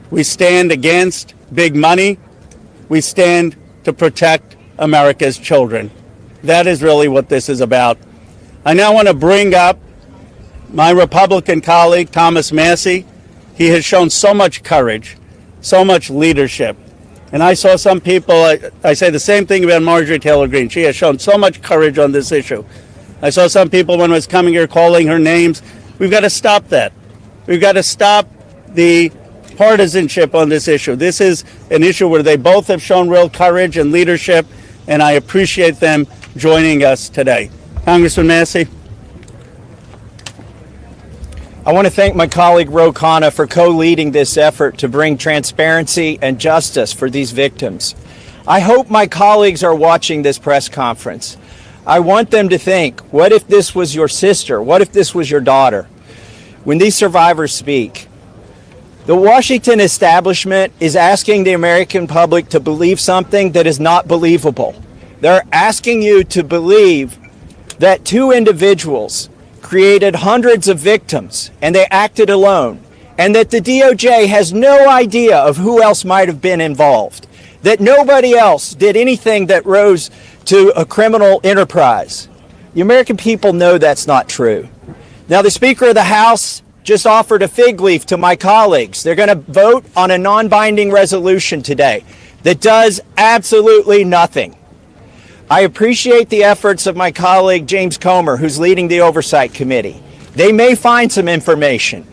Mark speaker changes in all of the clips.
Speaker 1: We stand against big money. We stand to protect America's children. That is really what this is about. I now want to bring up my Republican colleague, Thomas Massie. He has shown so much courage, so much leadership. And I saw some people, I say the same thing about Marjorie Taylor Greene. She has shown so much courage on this issue. I saw some people when I was coming here calling her names. We've got to stop that. We've got to stop the partisanship on this issue. This is an issue where they both have shown real courage and leadership, and I appreciate them joining us today. Congressman Massie.
Speaker 2: I want to thank my colleague Ro Khanna for co-leading this effort to bring transparency and justice for these victims. I hope my colleagues are watching this press conference. I want them to think, what if this was your sister? What if this was your daughter? When these survivors speak, the Washington establishment is asking the American public to believe something that is not believable. They're asking you to believe that two individuals created hundreds of victims and they acted alone, and that the DOJ has no idea of who else might have been involved, that nobody else did anything that rose to a criminal enterprise. The American people know that's not true. Now, the Speaker of the House just offered a fig leaf to my colleagues. They're going to vote on a non-binding resolution today that does absolutely nothing. I appreciate the efforts of my colleague James Comer, who's leading the Oversight Committee. They may find some information,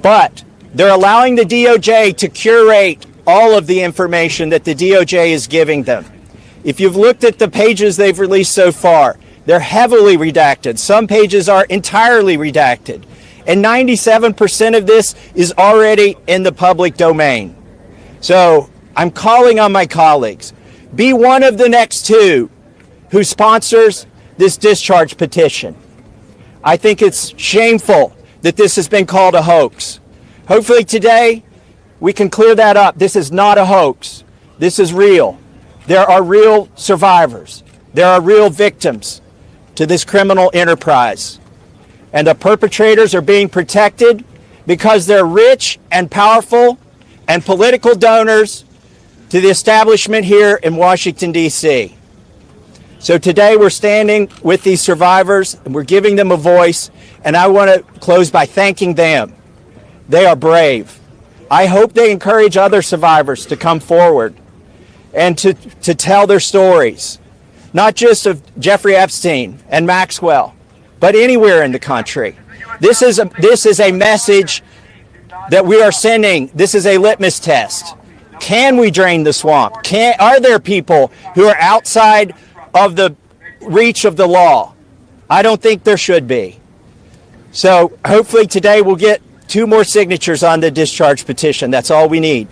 Speaker 2: but they're allowing the DOJ to curate all of the information that the DOJ is giving them. If you've looked at the pages they've released so far, they're heavily redacted. Some pages are entirely redacted. And 97% of this is already in the public domain. So I'm calling on my colleagues. Be one of the next two who sponsors this discharge petition. I think it's shameful that this has been called a hoax. Hopefully today we can clear that up. This is not a hoax. This is real. There are real survivors. There are real victims to this criminal enterprise. And the perpetrators are being protected because they're rich and powerful and political donors to the establishment here in Washington, D.C. So today we're standing with these survivors and we're giving them a voice, and I want to close by thanking them. They are brave. I hope they encourage other survivors to come forward and to tell their stories, not just of Jeffrey Epstein and Maxwell, but anywhere in the country. This is a message that we are sending. This is a litmus test. Can we drain the swamp? Are there people who are outside of the reach of the law? I don't think there should be. So hopefully today we'll get 2 more signatures on the discharge petition. That's all we need.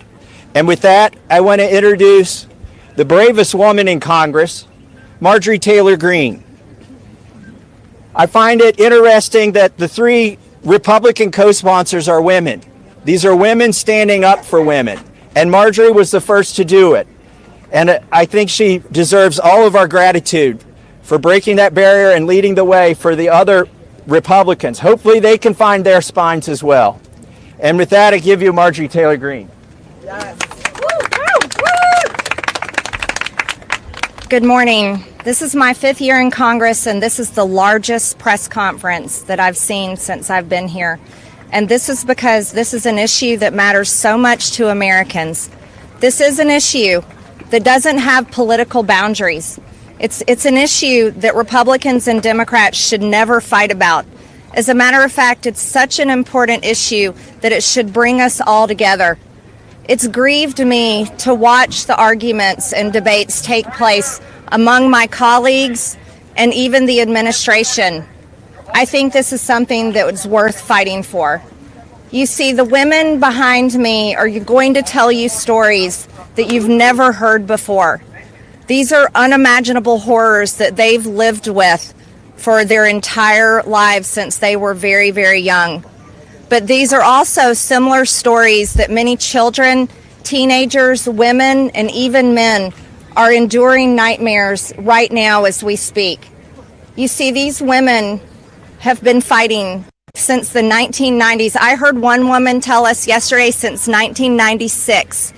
Speaker 2: And with that, I want to introduce the bravest woman in Congress, Marjorie Taylor Greene. I find it interesting that the 3 Republican co-sponsors are women. These are women standing up for women. And Marjorie was the first to do it. And I think she deserves all of our gratitude for breaking that barrier and leading the way for the other Republicans. Hopefully they can find their spines as well. And with that, I give you Marjorie Taylor Greene.
Speaker 3: Yes. Good morning. This is my 5th year in Congress, and this is the largest press conference that I've seen since I've been here. And this is because this is an issue that matters so much to Americans. This is an issue that doesn't have political boundaries. It's an issue that Republicans and Democrats should never fight about. As a matter of fact, it's such an important issue that it should bring us all together. It's grieved me to watch the arguments and debates take place among my colleagues and even the administration. I think this is something that was worth fighting for. You see, the women behind me are going to tell you stories that you've never heard before. These are unimaginable horrors that they've lived with for their entire lives since they were very, very young. But these are also similar stories that many children, teenagers, women, and even men are enduring nightmares right now as we speak. You see, these women have been fighting since the 1990s. I heard one woman tell us yesterday since 1996.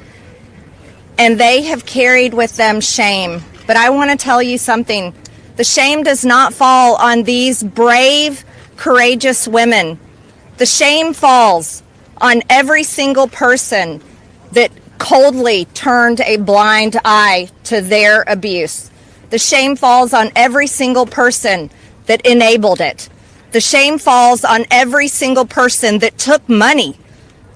Speaker 3: And they have carried with them shame. But I want to tell you something. The shame does not fall on these brave, courageous women. The shame falls on every single person that coldly turned a blind eye to their abuse. The shame falls on every single person that enabled it. The shame falls on every single person that took money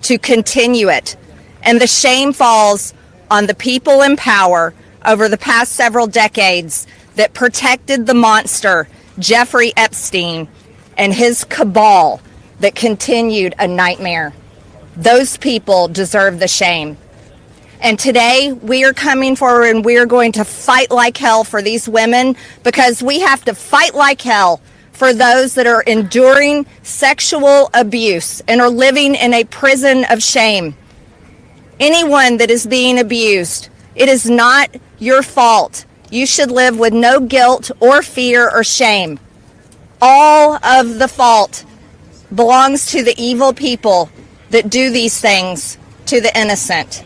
Speaker 3: to continue it. And the shame falls on the people in power over the past several decades that protected the monster, Jeffrey Epstein, and his cabal that continued a nightmare. Those people deserve the shame. And today we are coming forward and we are going to fight like hell for these women, because we have to fight like hell for those that are enduring sexual abuse and are living in a prison of shame. Anyone that is being abused, it is not your fault. You should live with no guilt or fear or shame. All of the fault belongs to the evil people that do these things to the innocent.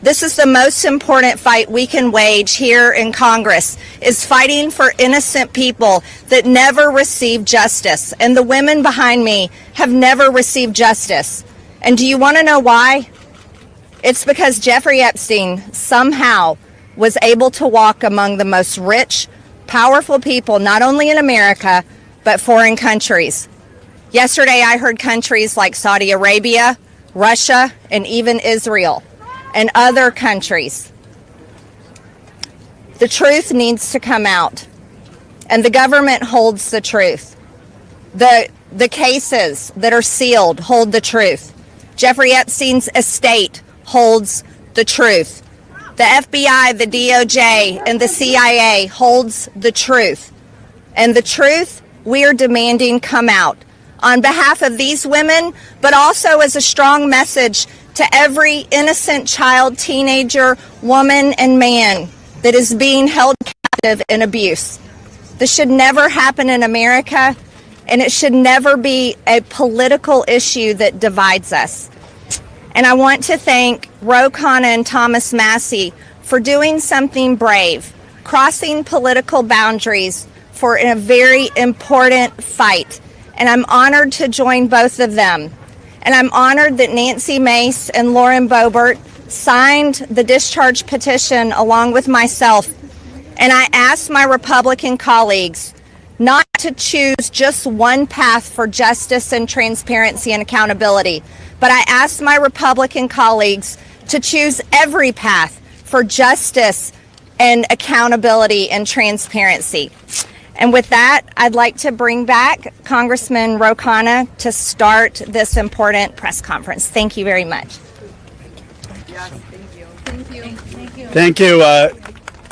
Speaker 3: This is the most important fight we can wage here in Congress, is fighting for innocent people that never receive justice. And the women behind me have never received justice. And do you want to know why? It's because Jeffrey Epstein somehow was able to walk among the most rich, powerful people, not only in America, but foreign countries. Yesterday, I heard countries like Saudi Arabia, Russia, and even Israel, and other countries. The truth needs to come out, and the government holds the truth. The cases that are sealed hold the truth. Jeffrey Epstein's estate holds the truth. The FBI, the DOJ, and the CIA holds the truth. And the truth we are demanding come out on behalf of these women, but also as a strong message to every innocent child, teenager, woman, and man that is being held captive in abuse. This should never happen in America, and it should never be a political issue that divides us. And I want to thank Ro Khanna and Thomas Massie for doing something brave, crossing political boundaries for a very important fight. And I'm honored to join both of them. And I'm honored that Nancy Mace and Lauren Boebert signed the discharge petition along with myself. And I asked my Republican colleagues not to choose just one path for justice and transparency and accountability, but I asked my Republican colleagues to choose every path for justice and accountability and transparency. And with that, I'd like to bring back Congressman Ro Khanna to start this important press conference. Thank you very much.
Speaker 4: Yes, thank you. Thank you. Thank you.
Speaker 1: Thank you,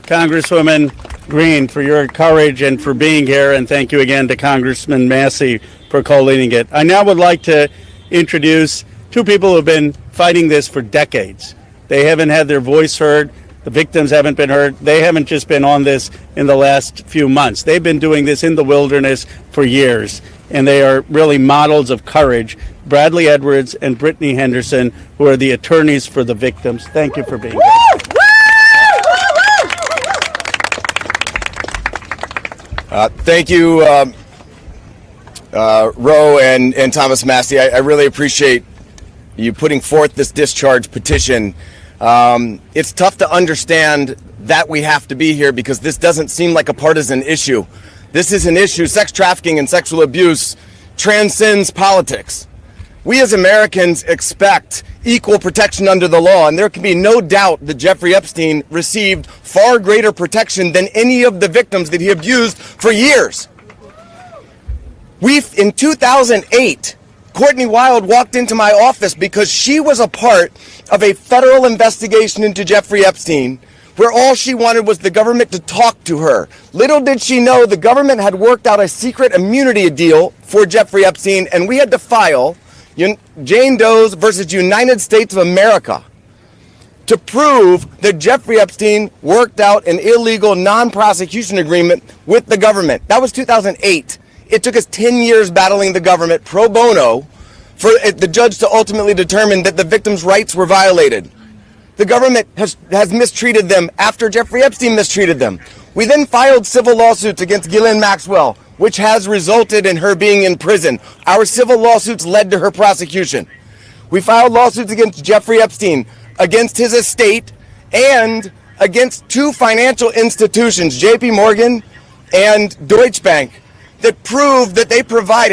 Speaker 1: Congresswoman Green, for your courage and for being here, and thank you again to Congressman Massey for co-leading it. I now would like to introduce two people who have been fighting this for decades. They haven't had their voice heard. The victims haven't been heard. They haven't just been on this in the last few months. They've been doing this in the wilderness for years, and they are really models of courage. Bradley Edwards and Brittany Henderson, who are the attorneys for the victims. Thank you for being here.
Speaker 5: Thank you, Ro and Thomas Massey. I really appreciate you putting forth this discharge petition. It's tough to understand that we have to be here because this doesn't seem like a partisan issue. This is an issue. Sex trafficking and sexual abuse transcends politics. We as Americans expect equal protection under the law, and there can be no doubt that Jeffrey Epstein received far greater protection than any of the victims that he abused for years. In 2008, Courtney Wild walked into my office because she was a part of a federal investigation into Jeffrey Epstein, where all she wanted was the government to talk to her. Little did she know the government had worked out a secret immunity deal for Jeffrey Epstein, and we had to file Jane Doe's versus United States of America to prove that Jeffrey Epstein worked out an illegal non-prosecution agreement with the government. That was 2008. It took us 10 years battling the government pro bono for the judge to ultimately determine that the victims' rights were violated. The government has mistreated them after Jeffrey Epstein mistreated them. We then filed civil lawsuits against Ghislaine Maxwell, which has resulted in her being in prison. Our civil lawsuits led to her prosecution. We filed lawsuits against Jeffrey Epstein, against his estate, and against two financial institutions, JP Morgan and Deutsche Bank, that proved that they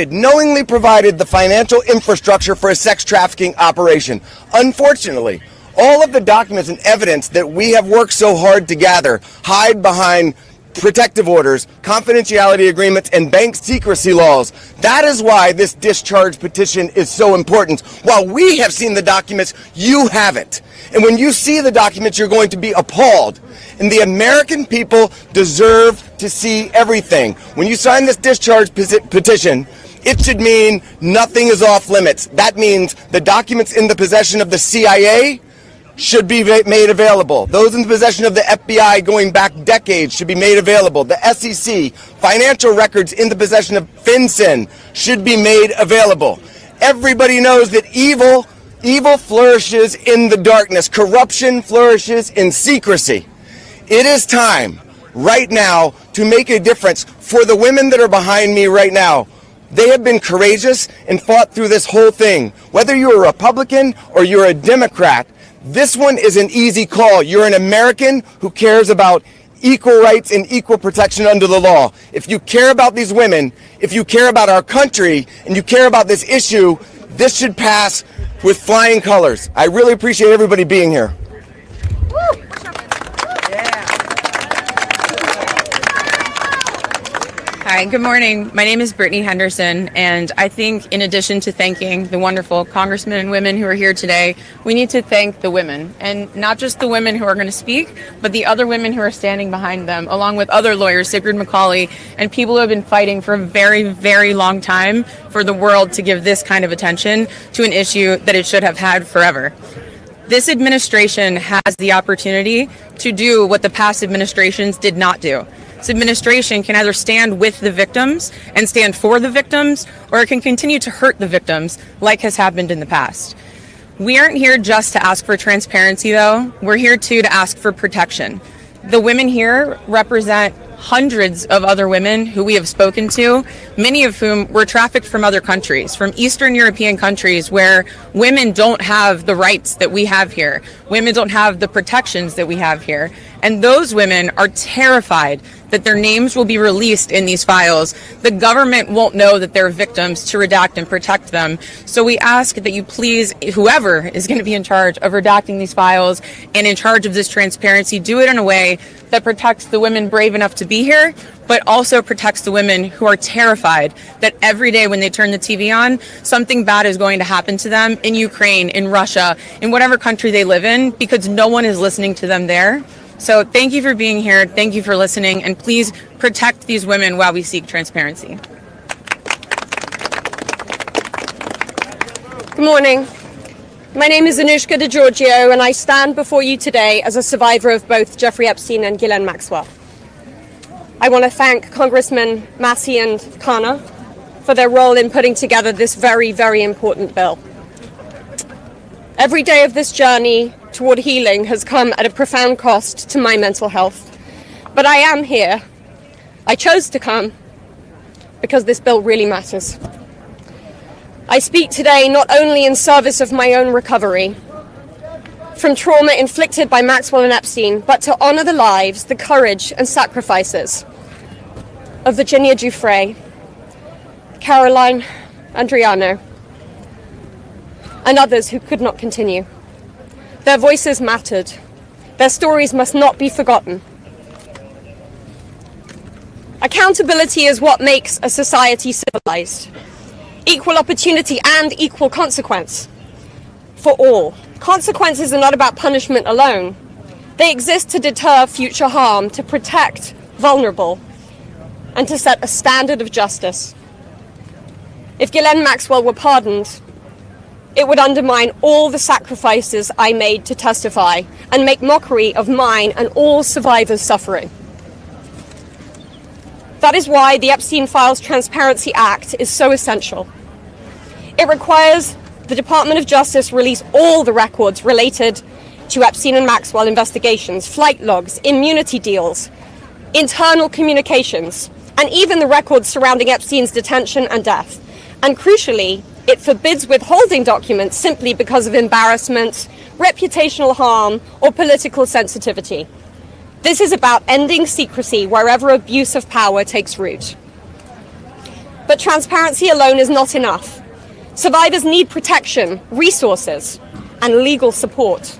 Speaker 5: knowingly provided the financial infrastructure for a sex trafficking operation. Unfortunately, all of the documents and evidence that we have worked so hard to gather hide behind protective orders, confidentiality agreements, and bank secrecy laws. That is why this discharge petition is so important. While we have seen the documents, you haven't. And when you see the documents, you're going to be appalled. And the American people deserve to see everything. When you sign this discharge petition, it should mean nothing is off limits. That means the documents in the possession of the CIA should be made available. Those in the possession of the FBI going back decades should be made available. The SEC, financial records in the possession of FinCEN should be made available. Everybody knows that evil flourishes in the darkness. Corruption flourishes in secrecy. It is time right now to make a difference for the women that are behind me right now. They have been courageous and fought through this whole thing. Whether you're a Republican or you're a Democrat, this one is an easy call. You're an American who cares about equal rights and equal protection under the law. If you care about these women, if you care about our country, and you care about this issue, this should pass with flying colors. I really appreciate everybody being here.
Speaker 4: Hi, good morning. My name is Brittany Henderson, and I think in addition to thanking the wonderful congressmen and women who are here today, we need to thank the women, and not just the women who are going to speak, but the other women who are standing behind them, along with other lawyers, Sigrid McCauley, and people who have been fighting for a very, very long time for the world to give this kind of attention to an issue that it should have had forever. This administration has the opportunity to do what the past administrations did not do. This administration can either stand with the victims and stand for the victims, or it can continue to hurt the victims like has happened in the past. We aren't here just to ask for transparency, though. We're here too to ask for protection. The women here represent hundreds of other women who we have spoken to, many of whom were trafficked from other countries, from Eastern European countries where women don't have the rights that we have here. Women don't have the protections that we have here. And those women are terrified that their names will be released in these files. The government won't know that they're victims to redact and protect them. So we ask that you please, whoever is going to be in charge of redacting these files and in charge of this transparency, do it in a way that protects the women brave enough to be here, but also protects the women who are terrified that every day when they turn the TV on, something bad is going to happen to them in Ukraine, in Russia, in whatever country they live in, because no one is listening to them there. So thank you for being here. Thank you for listening. And please protect these women while we seek transparency.
Speaker 6: Good morning. My name is Anushka DeGiorgio, and I stand before you today as a survivor of both Jeffrey Epstein and Ghislaine Maxwell. I want to thank Congressmen Massey and Khanna for their role in putting together this very, very important bill. Every day of this journey toward healing has come at a profound cost to my mental health. But I am here. I chose to come because this bill really matters. I speak today not only in service of my own recovery from trauma inflicted by Maxwell and Epstein, but to honor the lives, the courage and sacrifices of Virginia Giuffre, Caroline Andriano, and others who could not continue. Their voices mattered. Their stories must not be forgotten. Accountability is what makes a society civilized. Equal opportunity and equal consequence for all. Consequences are not about punishment alone. They exist to deter future harm, to protect vulnerable, and to set a standard of justice. If Ghislaine Maxwell were pardoned, it would undermine all the sacrifices I made to testify and make mockery of mine and all survivors' suffering. That is why the Epstein Files Transparency Act is so essential. It requires the Department of Justice release all the records related to Epstein and Maxwell investigations, flight logs, immunity deals, internal communications, and even the records surrounding Epstein's detention and death. And crucially, it forbids withholding documents simply because of embarrassment, reputational harm, or political sensitivity. This is about ending secrecy wherever abuse of power takes root. But transparency alone is not enough. Survivors need protection, resources, and legal support.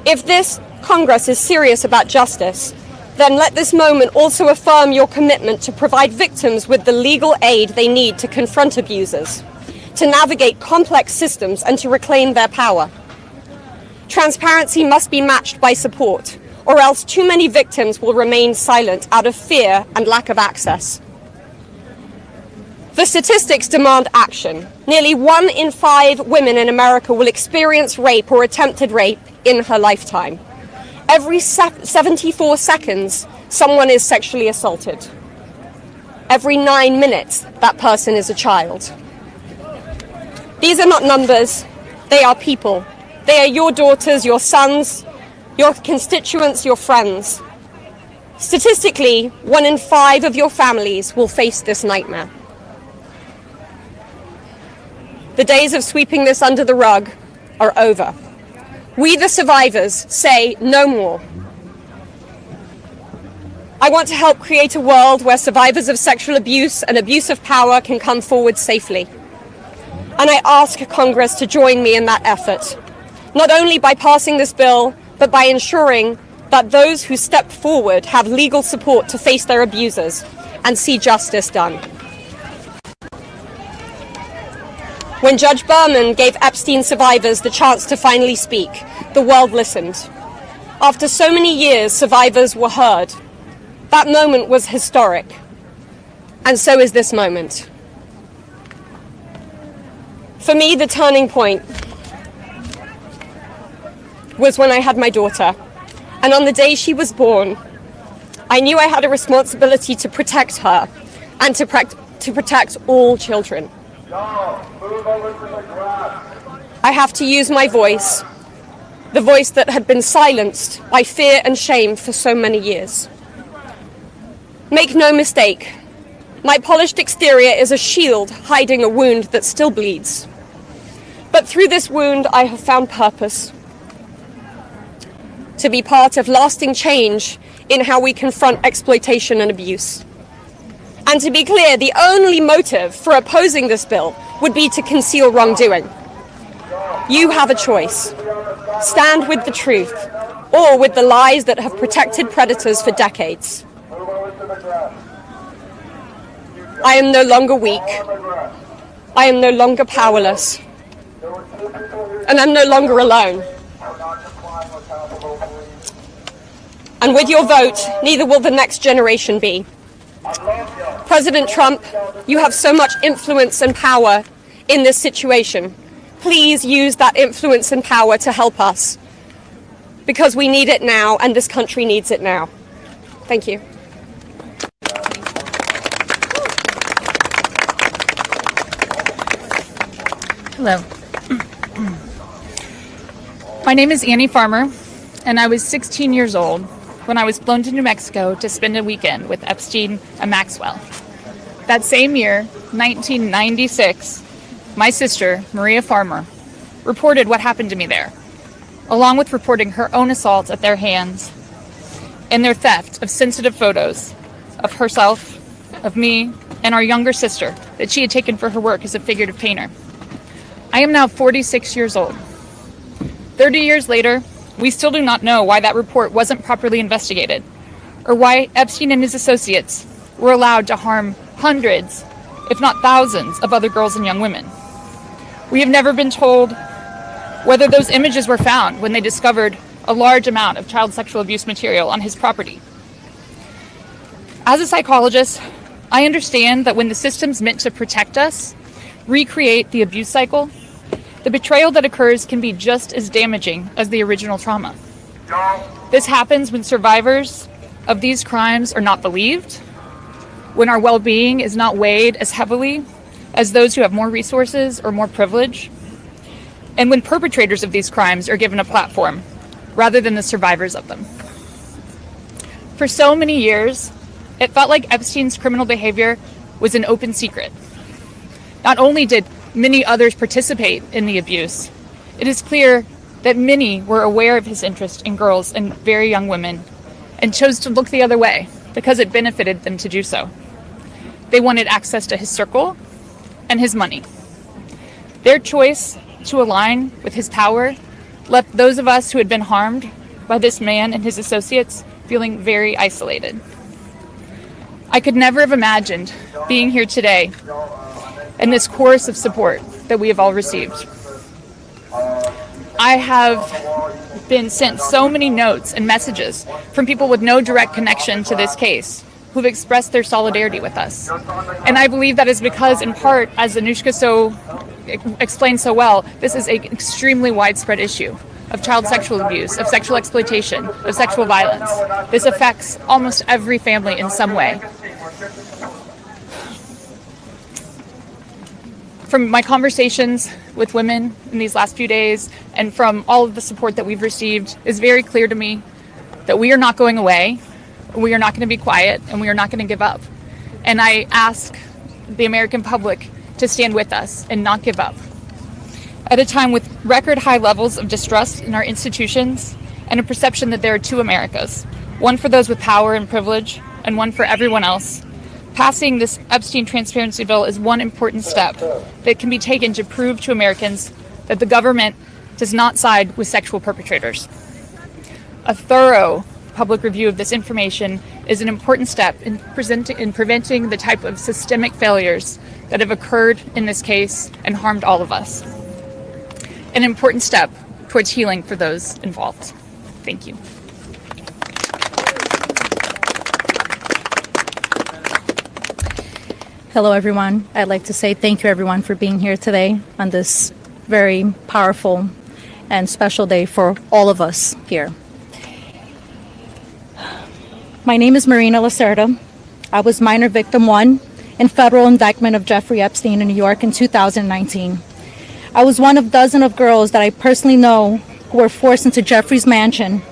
Speaker 6: If this Congress is serious about justice, then let this moment also affirm your commitment to provide victims with the legal aid they need to confront abusers, to navigate complex systems, and to reclaim their power. Transparency must be matched by support, or else too many victims will remain silent out of fear and lack of access. The statistics demand action. Nearly 1 in 5 women in America will experience rape or attempted rape in her lifetime. Every 74 seconds, someone is sexually assaulted. Every 9 minutes, that person is a child. These are not numbers, they are people. They are your daughters, your sons, your constituents, your friends. Statistically, 1 in 5 of your families will face this nightmare. The days of sweeping this under the rug are over. We, the survivors, say no more. I want to help create a world where survivors of sexual abuse and abuse of power can come forward safely. And I ask Congress to join me in that effort, not only by passing this bill, but by ensuring that those who step forward have legal support to face their abusers and see justice done. When Judge Berman gave Epstein survivors the chance to finally speak, the world listened. After so many years, survivors were heard. That moment was historic, and so is this moment. For me, the turning point was when I had my daughter, and on the day she was born, I knew I had a responsibility to protect her and to protect all children. I have to use my voice, the voice that had been silenced by fear and shame for so many years. Make no mistake, my polished exterior is a shield hiding a wound that still bleeds. But through this wound, I have found purpose. To be part of lasting change in how we confront exploitation and abuse. And to be clear, the only motive for opposing this bill would be to conceal wrongdoing. You have a choice. Stand with the truth, or with the lies that have protected predators for decades. I am no longer weak. I am no longer powerless. And I'm no longer alone. And with your vote, neither will the next generation be. President Trump, you have so much influence and power in this situation. Please use that influence and power to help us, because we need it now and this country needs it now. Thank you.
Speaker 7: Hello. My name is Annie Farmer, and I was 16 years old when I was flown to New Mexico to spend a weekend with Epstein and Maxwell. That same year, 1996, my sister, Maria Farmer, reported what happened to me there, along with reporting her own assault at their hands and their theft of sensitive photos of herself, of me, and our younger sister that she had taken for her work as a figurative painter. I am now 46 years old. 30 years later, we still do not know why that report wasn't properly investigated, or why Epstein and his associates were allowed to harm hundreds, if not thousands, of other girls and young women. We have never been told whether those images were found when they discovered a large amount of child sexual abuse material on his property. As a psychologist, I understand that when the systems meant to protect us recreate the abuse cycle, the betrayal that occurs can be just as damaging as the original trauma. This happens when survivors of these crimes are not believed, when our well-being is not weighed as heavily as those who have more resources or more privilege, and when perpetrators of these crimes are given a platform rather than the survivors of them. For so many years, it felt like Epstein's criminal behavior was an open secret. Not only did many others participate in the abuse, it is clear that many were aware of his interest in girls and very young women and chose to look the other way because it benefited them to do so. They wanted access to his circle and his money. Their choice to align with his power left those of us who had been harmed by this man and his associates feeling very isolated. I could never have imagined being here today and this chorus of support that we have all received. I have been sent so many notes and messages from people with no direct connection to this case who've expressed their solidarity with us. And I believe that is because, in part, as Anushka explained so well, this is an extremely widespread issue of child sexual abuse, of sexual exploitation, of sexual violence. This affects almost every family in some way. From my conversations with women in these last few days and from all of the support that we've received, it's very clear to me that we are not going away, we are not going to be quiet, and we are not going to give up. And I ask the American public to stand with us and not give up. At a time with record high levels of distrust in our institutions and a perception that there are two Americas, one for those with power and privilege and one for everyone else, passing this Epstein transparency bill is one important step that can be taken to prove to Americans that the government does not side with sexual perpetrators. A thorough public review of this information is an important step in preventing the type of systemic failures that have occurred in this case and harmed all of us. An important step towards healing for those involved. Thank you.
Speaker 8: Hello, everyone. I'd like to say thank you, everyone, for being here today on this very powerful and special day for all of us here. My name is Marina Lacerda. I was minor victim 1 in federal indictment of Jeffrey Epstein in New York in 2019. I was one of dozens of girls that I personally know who were forced into Jeffrey's mansion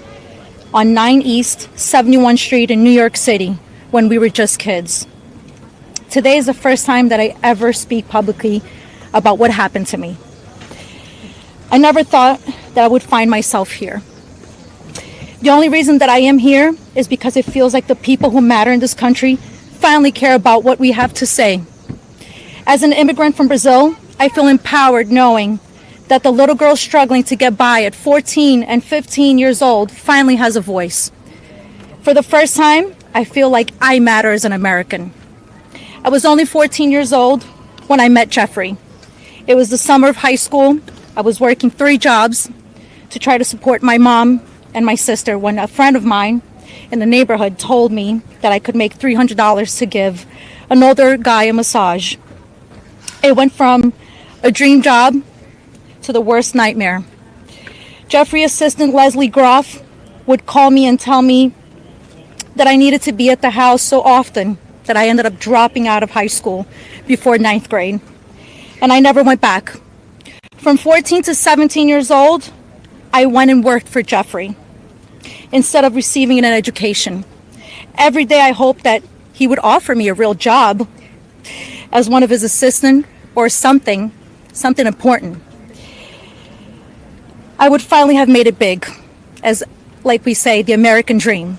Speaker 8: on 9 East 71 Street in New York City when we were just kids. Today is the first time that I ever speak publicly about what happened to me. I never thought that I would find myself here. The only reason that I am here is because it feels like the people who matter in this country finally care about what we have to say. As an immigrant from Brazil, I feel empowered knowing that the little girl struggling to get by at 14 and 15 years old finally has a voice. For the first time, I feel like I matter as an American. I was only 14 years old when I met Jeffrey. It was the summer of high school. I was working 3 jobs to try to support my mom and my sister when a friend of mine in the neighborhood told me that I could make $300 to give an older guy a massage. It went from a dream job to the worst nightmare. Jeffrey assistant Leslie Groff would call me and tell me that I needed to be at the house so often that I ended up dropping out of high school before 9th grade. And I never went back. From 14 to 17 years old, I went and worked for Jeffrey instead of receiving an education. Every day I hoped that he would offer me a real job as one of his assistants or something important. I would finally have made it big, as, like we say, the American dream.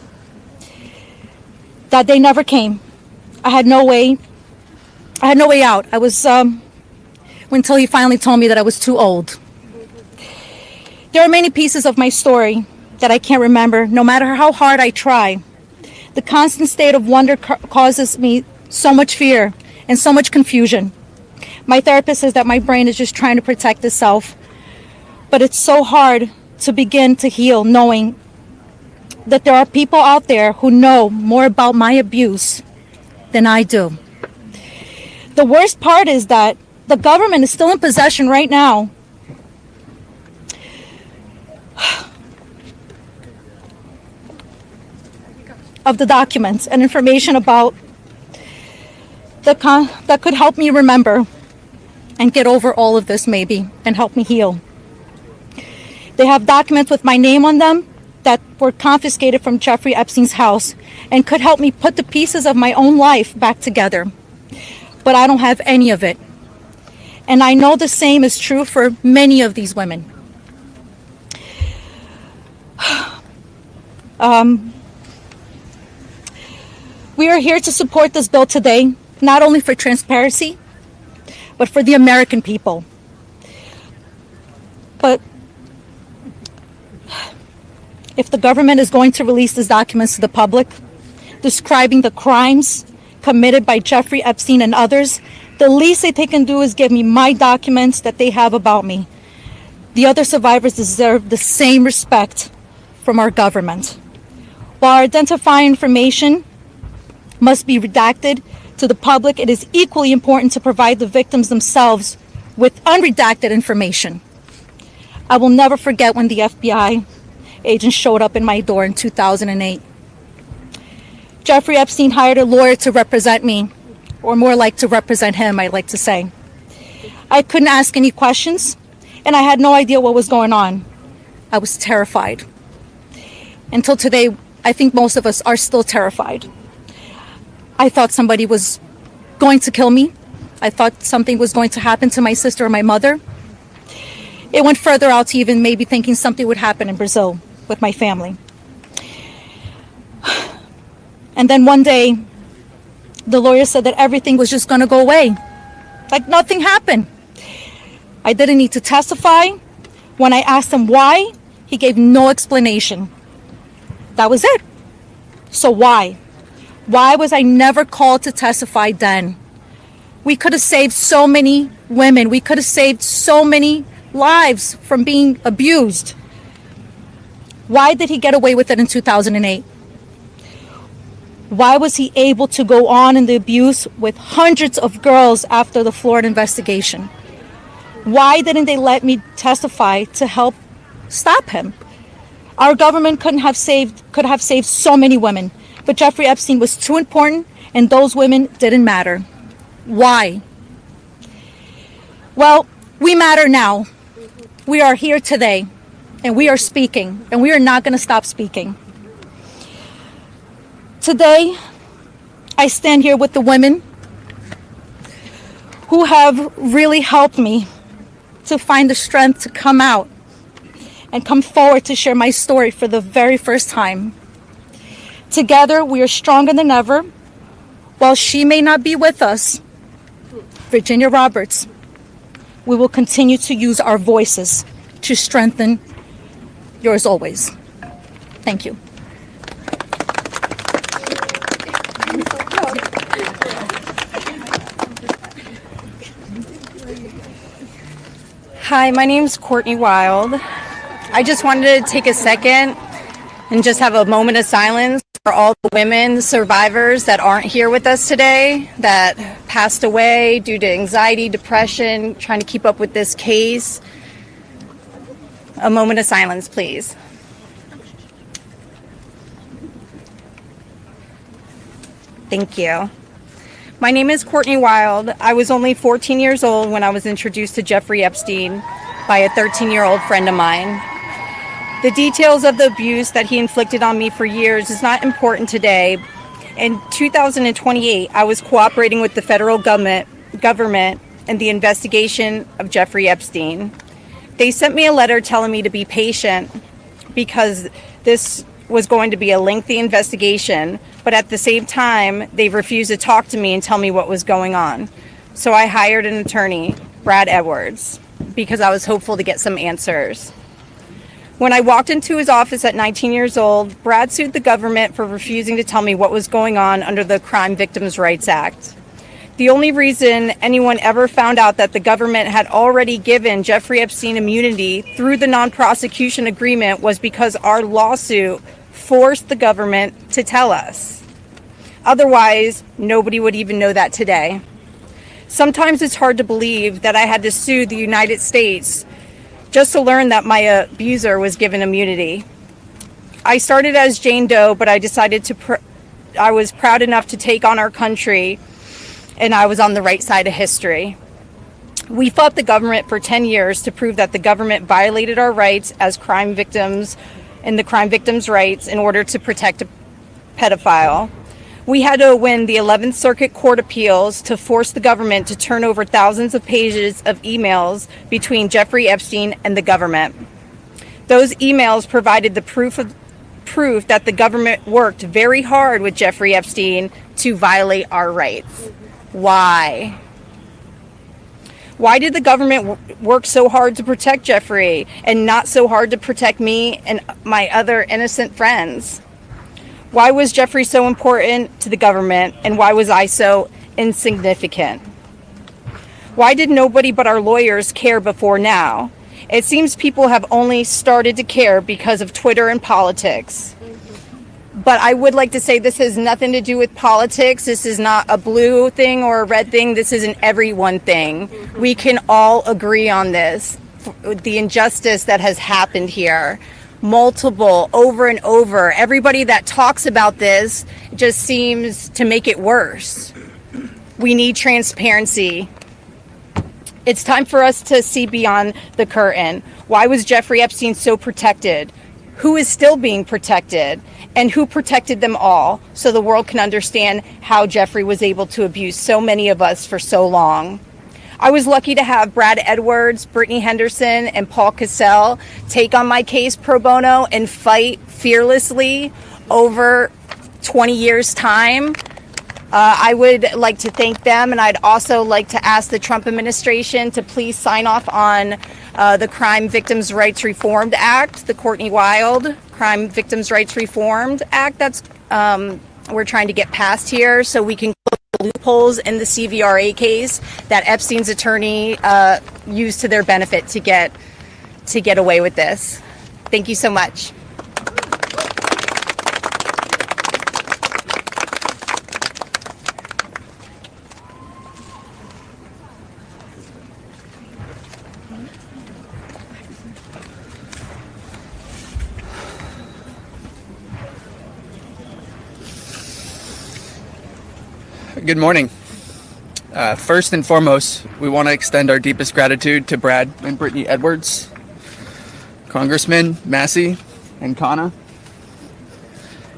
Speaker 8: That day never came. I had no way out. I was, until he finally told me that I was too old. There are many pieces of my story that I can't remember, no matter how hard I try. The constant state of wonder causes me so much fear and so much confusion. My therapist says that my brain is just trying to protect itself, but it's so hard to begin to heal knowing that there are people out there who know more about my abuse than I do. The worst part is that the government is still in possession right now of the documents and information about that could help me remember and get over all of this maybe and help me heal. They have documents with my name on them that were confiscated from Jeffrey Epstein's house and could help me put the pieces of my own life back together. But I don't have any of it. And I know the same is true for many of these women. We are here to support this bill today, not only for transparency, but for the American people. But if the government is going to release these documents to the public, describing the crimes committed by Jeffrey Epstein and others, the least that they can do is give me my documents that they have about me. The other survivors deserve the same respect from our government. While identifying information must be redacted to the public, it is equally important to provide the victims themselves with unredacted information. I will never forget when the FBI agent showed up in my door in 2008. Jeffrey Epstein hired a lawyer to represent me, or more like to represent him, I'd like to say. I couldn't ask any questions, and I had no idea what was going on. I was terrified. Until today, I think most of us are still terrified. I thought somebody was going to kill me. I thought something was going to happen to my sister or my mother. It went further out to even maybe thinking something would happen in Brazil with my family. And then one day, the lawyer said that everything was just going to go away. Like nothing happened. I didn't need to testify. When I asked him why, he gave no explanation. That was it. So why? Why was I never called to testify then? We could have saved so many women. We could have saved so many lives from being abused. Why did he get away with it in 2008? Why was he able to go on in the abuse with hundreds of girls after the Florida investigation? Why didn't they let me testify to help stop him? Our government could have saved so many women, but Jeffrey Epstein was too important and those women didn't matter. Why? Well, we matter now. We are here today and we are speaking and we are not going to stop speaking. Today, I stand here with the women who have really helped me to find the strength to come out and come forward to share my story for the very first time. Together, we are stronger than ever. While she may not be with us, Virginia Roberts, we will continue to use our voices to strengthen yours always. Thank you.
Speaker 9: Hi, my name's Courtney Wild. I just wanted to take a second and just have a moment of silence for all the women survivors that aren't here with us today, that passed away due to anxiety, depression, trying to keep up with this case. A moment of silence, please. Thank you. My name is Courtney Wild. I was only 14 years old when I was introduced to Jeffrey Epstein by a 13-year-old friend of mine. The details of the abuse that he inflicted on me for years is not important today. In 2028, I was cooperating with the federal government in the investigation of Jeffrey Epstein. They sent me a letter telling me to be patient because this was going to be a lengthy investigation, but at the same time, they refused to talk to me and tell me what was going on. So I hired an attorney, Brad Edwards, because I was hopeful to get some answers. When I walked into his office at 19 years old, Brad sued the government for refusing to tell me what was going on under the Crime Victims' Rights Act. The only reason anyone ever found out that the government had already given Jeffrey Epstein immunity through the non-prosecution agreement was because our lawsuit forced the government to tell us. Otherwise, nobody would even know that today. Sometimes it's hard to believe that I had to sue the United States just to learn that my abuser was given immunity. I started as Jane Doe, but I decided I was proud enough to take on our country and I was on the right side of history. We fought the government for 10 years to prove that the government violated our rights as crime victims and the crime victims' rights in order to protect a pedophile. We had to win the 11th Circuit Court Appeals to force the government to turn over thousands of pages of emails between Jeffrey Epstein and the government. Those emails provided the proof that the government worked very hard with Jeffrey Epstein to violate our rights. Why? Why did the government work so hard to protect Jeffrey and not so hard to protect me and my other innocent friends? Why was Jeffrey so important to the government, and why was I so insignificant? Why did nobody but our lawyers care before now? It seems people have only started to care because of Twitter and politics. But I would like to say this has nothing to do with politics. This is not a blue thing or a red thing. This is an everyone thing. We can all agree on this. The injustice that has happened here. Multiple, over and over. Everybody that talks about this just seems to make it worse. We need transparency. It's time for us to see beyond the curtain. Why was Jeffrey Epstein so protected? Who is still being protected? And who protected them all, so the world can understand how Jeffrey was able to abuse so many of us for so long. I was lucky to have Brad Edwards, Brittany Henderson, and Paul Cassell take on my case pro bono and fight fearlessly over 20 years' time. I would like to thank them, and I'd also like to ask the Trump administration to please sign off on the Crime Victims' Rights Reformed Act, the Courtney Wild Crime Victims' Rights Reformed Act that's we're trying to get passed here so we can close the loopholes in the CVRA case that Epstein's attorney used to their benefit to get away with this. Thank you so much.
Speaker 10: Good morning. First and foremost, we want to extend our deepest gratitude to Brad and Brittany Edwards, Congressman Massey and Kana,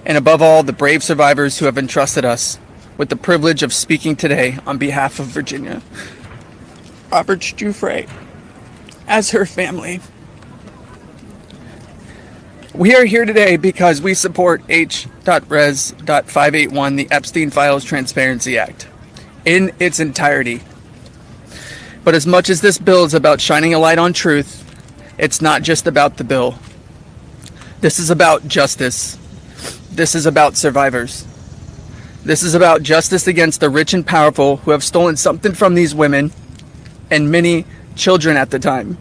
Speaker 10: and above all, the brave survivors who have entrusted us with the privilege of speaking today on behalf of Virginia Roberts Giuffre as her family. We are here today because we support H.Res.581, the Epstein Files Transparency Act, in its entirety. But as much as this bill is about shining a light on truth, it's not just about the bill. This is about justice. This is about survivors. This is about justice against the rich and powerful who have stolen something from these women and many children at the time,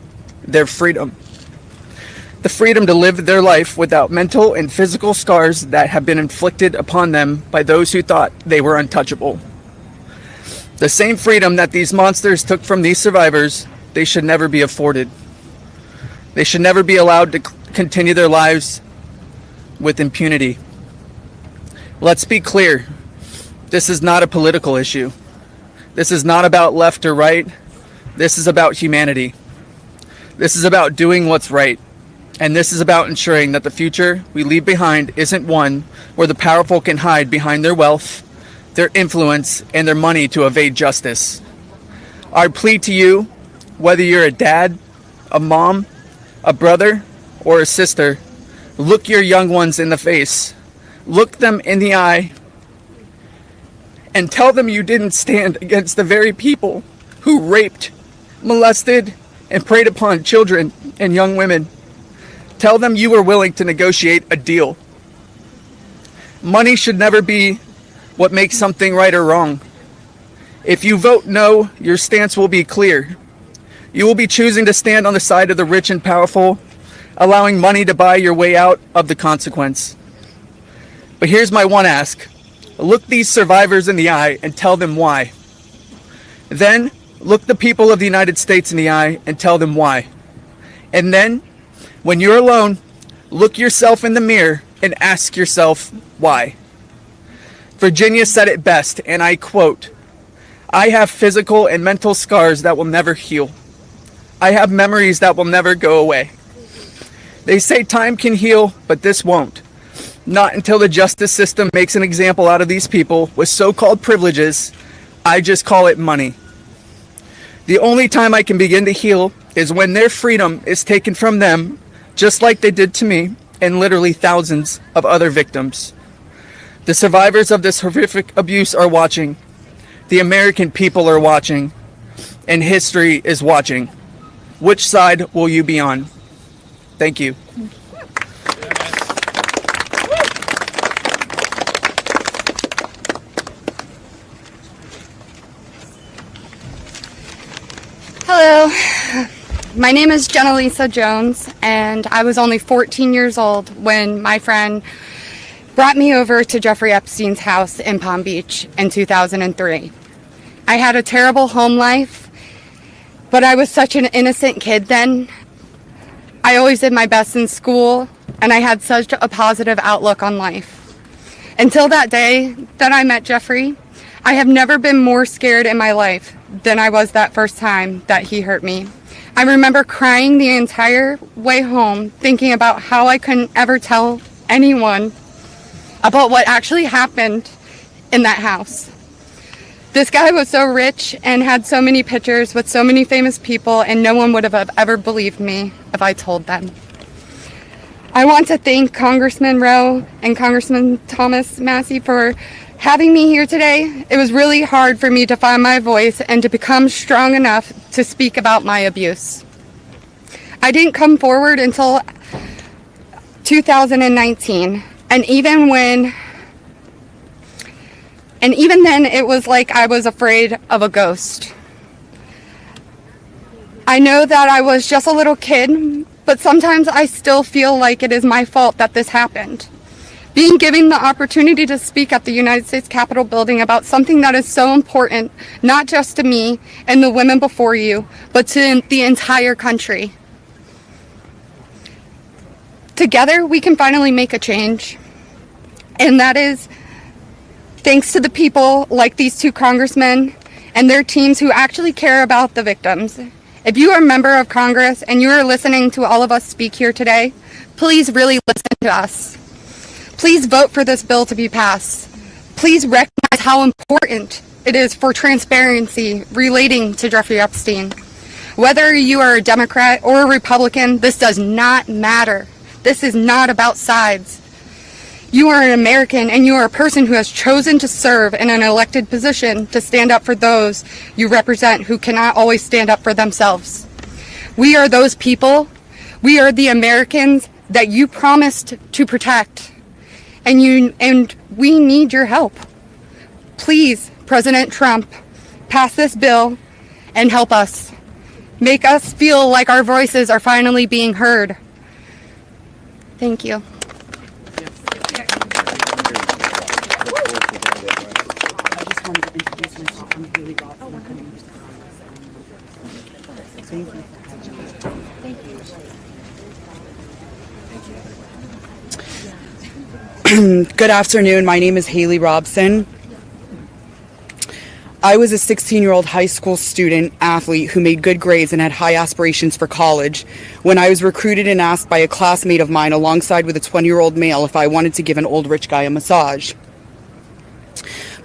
Speaker 10: their freedom. The freedom to live their life without mental and physical scars that have been inflicted upon them by those who thought they were untouchable. The same freedom that these monsters took from these survivors, they should never be afforded. They should never be allowed to continue their lives with impunity. Let's be clear. This is not a political issue. This is not about left or right. This is about humanity. This is about doing what's right. And this is about ensuring that the future we leave behind isn't one where the powerful can hide behind their wealth, their influence, and their money to evade justice. Our plea to you, whether you're a dad, a mom, a brother, or a sister, look your young ones in the face. Look them in the eye and tell them you didn't stand against the very people who raped, molested, and preyed upon children and young women. Tell them you were willing to negotiate a deal. Money should never be what makes something right or wrong. If you vote no, your stance will be clear. You will be choosing to stand on the side of the rich and powerful, allowing money to buy your way out of the consequence. But here's my one ask. Look these survivors in the eye and tell them why. Then, look the people of the United States in the eye and tell them why. And then, when you're alone, look yourself in the mirror and ask yourself why. Virginia said it best, and I quote, I have physical and mental scars that will never heal. I have memories that will never go away. They say time can heal, but this won't. Not until the justice system makes an example out of these people with so-called privileges. I just call it money. The only time I can begin to heal is when their freedom is taken from them, just like they did to me and literally thousands of other victims. The survivors of this horrific abuse are watching. The American people are watching. And history is watching. Which side will you be on? Thank you.
Speaker 11: Hello, my name is Jenna Lisa Jones, and I was only 14 years old when my friend brought me over to Jeffrey Epstein's house in Palm Beach in 2003. I had a terrible home life, but I was such an innocent kid then. I always did my best in school, and I had such a positive outlook on life. Until that day that I met Jeffrey, I have never been more scared in my life than I was that first time that he hurt me. I remember crying the entire way home, thinking about how I couldn't ever tell anyone about what actually happened in that house. This guy was so rich and had so many pictures with so many famous people, and no one would have ever believed me if I told them. I want to thank Congressman Rowe and Congressman Thomas Massey for having me here today. It was really hard for me to find my voice and to become strong enough to speak about my abuse. I didn't come forward until 2019, and even then it was like I was afraid of a ghost. I know that I was just a little kid, but sometimes I still feel like it is my fault that this happened. Being given the opportunity to speak at the United States Capitol building about something that is so important, not just to me and the women before you, but to the entire country. Together, we can finally make a change. And that is thanks to the people like these two congressmen and their teams who actually care about the victims. If you are a member of Congress and you are listening to all of us speak here today, please really listen to us. Please vote for this bill to be passed. Please recognize how important it is for transparency relating to Jeffrey Epstein. Whether you are a Democrat or a Republican, this does not matter. This is not about sides. You are an American, and you are a person who has chosen to serve in an elected position to stand up for those you represent who cannot always stand up for themselves. We are those people. We are the Americans that you promised to protect. And we need your help. Please, President Trump, pass this bill and help us. Make us feel like our voices are finally being heard. Thank you.
Speaker 12: Good afternoon. My name is Haley Robson. I was a 16-year-old high school student athlete who made good grades and had high aspirations for college when I was recruited and asked by a classmate of mine alongside with a 20-year-old male if I wanted to give an old rich guy a massage.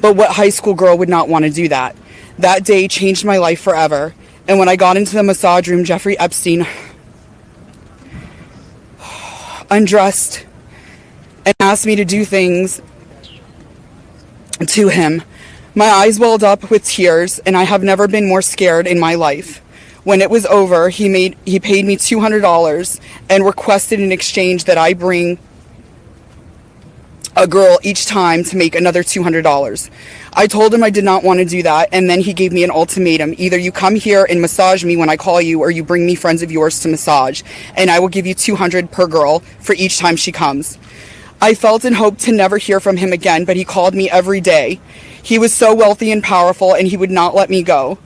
Speaker 12: But what high school girl would not want to do that? That day changed my life forever. And when I got into the massage room, Jeffrey Epstein undressed and asked me to do things to him. My eyes welled up with tears, and I have never been more scared in my life. When it was over, he paid me $200 and requested in exchange that I bring a girl each time to make another $200. I told him I did not want to do that, and then he gave me an ultimatum. Either you come here and massage me when I call you, or you bring me friends of yours to massage, and I will give you $200 per girl for each time she comes. I felt and hoped to never hear from him again, but he called me every day. He was so wealthy and powerful, and he would not let me go.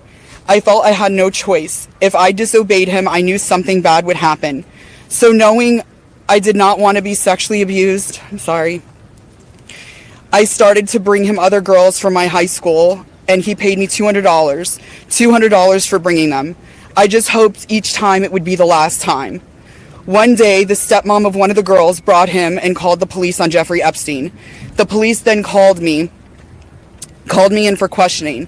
Speaker 12: I felt I had no choice. If I disobeyed him, I knew something bad would happen. So knowing I did not want to be sexually abused, I started to bring him other girls from my high school and he paid me $200 for bringing them. I just hoped each time it would be the last time. One day, the stepmom of one of the girls brought him and called the police on Jeffrey Epstein. The police then called me in for questioning.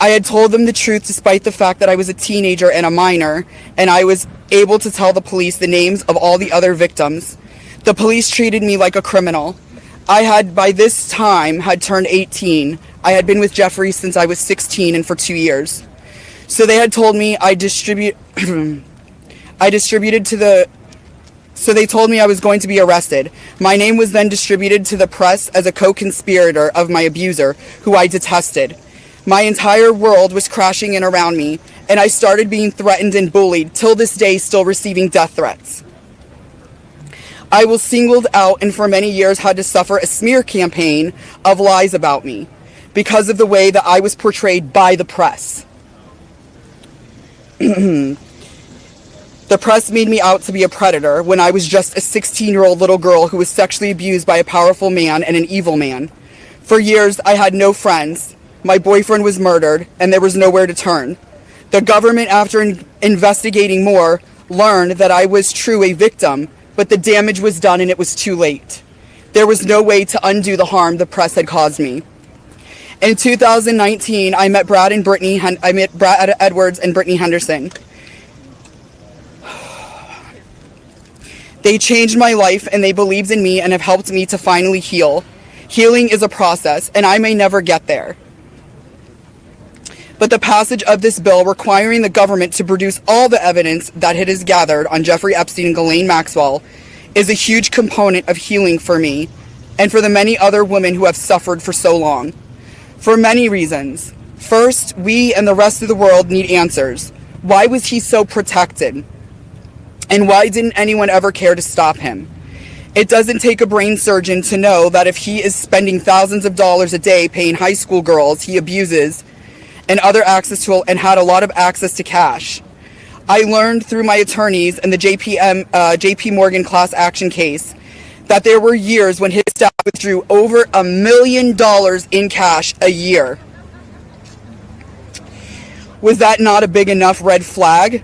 Speaker 12: I had told them the truth despite the fact that I was a teenager and a minor, and I was able to tell the police the names of all the other victims. The police treated me like a criminal. I had, by this time, had turned 18. I had been with Jeffrey since I was 16 and for 2 years. So they had told me So they told me I was going to be arrested. My name was then distributed to the press as a co-conspirator of my abuser, who I detested. My entire world was crashing in around me, and I started being threatened and bullied, till this day still receiving death threats. I was singled out and for many years had to suffer a smear campaign of lies about me because of the way that I was portrayed by the press. The press made me out to be a predator when I was just a 16-year-old little girl who was sexually abused by a powerful man and an evil man. For years, I had no friends. My boyfriend was murdered, and there was nowhere to turn. The government, after investigating more, learned that I was true a victim, but the damage was done and it was too late. There was no way to undo the harm the press had caused me. In 2019, I met Brad Edwards and Brittany Henderson. They changed my life and they believed in me and have helped me to finally heal. Healing is a process, and I may never get there. But the passage of this bill requiring the government to produce all the evidence that it has gathered on Jeffrey Epstein and Ghislaine Maxwell is a huge component of healing for me and for the many other women who have suffered for so long. For many reasons. First, we and the rest of the world need answers. Why was he so protected? And why didn't anyone ever care to stop him? It doesn't take a brain surgeon to know that if he is spending thousands of dollars a day paying high school girls he abuses and had a lot of access to cash. I learned through my attorneys in the JP Morgan class action case that there were years when his staff withdrew over $1 million in cash a year. Was that not a big enough red flag?